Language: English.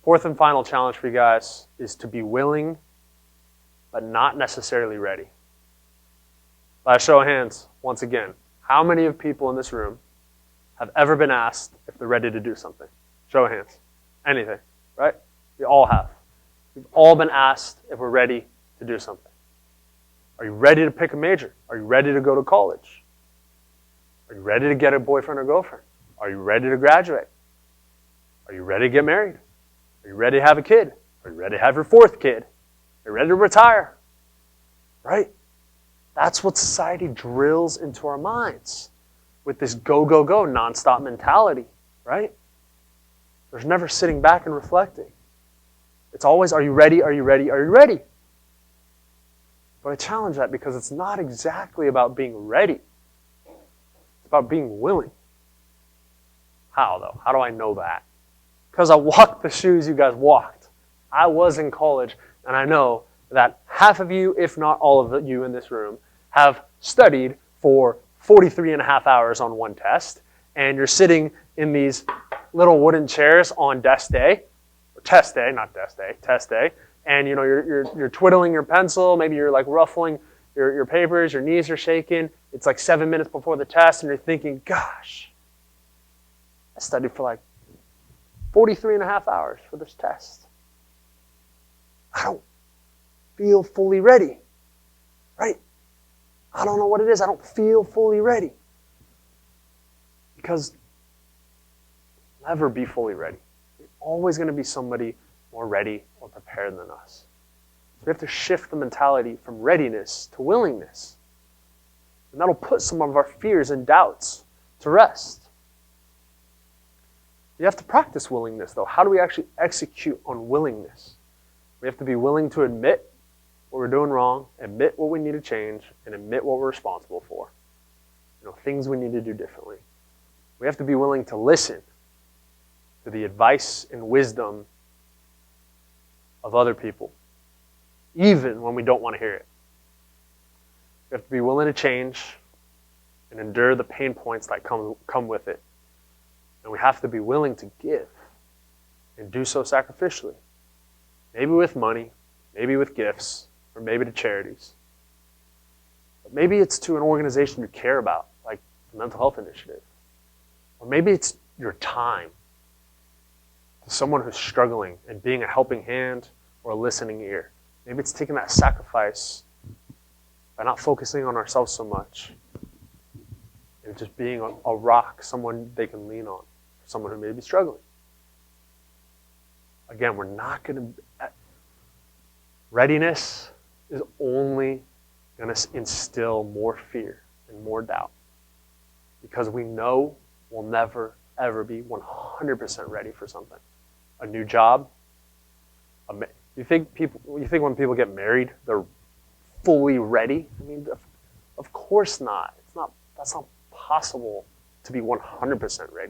Fourth and final challenge for you guys is to be willing, but not necessarily ready. By a show of hands, once again, how many of people in this room have ever been asked if they're ready to do something? Show of hands. Anything, right? We all have. We've all been asked if we're ready to do something. Are you ready to pick a major? Are you ready to go to college? Are you ready to get a boyfriend or girlfriend? Are you ready to graduate? Are you ready to get married? Are you ready to have a kid? Are you ready to have your fourth kid? Are you ready to retire? Right? That's what society drills into our minds with this go, go, go, nonstop mentality, right? There's never sitting back and reflecting. It's always, are you ready? Are you ready? Are you ready? But I challenge that because it's not exactly about being ready. It's about being willing. How, though? How do I know that? Because I walked the shoes you guys walked. I was in college, and I know that half of you, if not all of you in this room, have studied for 43 and a half hours on one test, and you're sitting in these little wooden chairs on desk day, or test day, not desk day, test day, and you know you're twiddling your pencil, maybe you're like ruffling your papers, your knees are shaking. It's like 7 minutes before the test, and you're thinking, gosh, I studied for like 43 and a half hours for this test. I don't feel fully ready, right? I don't know what it is. I don't feel fully ready. Because we'll never be fully ready. There's always going to be somebody more ready or prepared than us. So we have to shift the mentality from readiness to willingness. And that'll put some of our fears and doubts to rest. You have to practice willingness, though. How do we actually execute on willingness? We have to be willing to admit what we're doing wrong, admit what we need to change, and admit what we're responsible for. Things we need to do differently. We have to be willing to listen to the advice and wisdom of other people, even when we don't want to hear it. We have to be willing to change and endure the pain points that come with it. And we have to be willing to give and do so sacrificially. Maybe with money, maybe with gifts, or maybe to charities. But maybe it's to an organization you care about, like the Mental Health Initiative. Or maybe it's your time to someone who's struggling and being a helping hand or a listening ear. Maybe it's taking that sacrifice by not focusing on ourselves so much and just being a rock, someone they can lean on, someone who may be struggling. Again, we're not going to... Readiness is only going to instill more fear and more doubt because we know we'll never, ever be 100% ready for something. A new job. You think when people get married, they're fully ready? I mean, of course not. That's not possible to be 100% ready.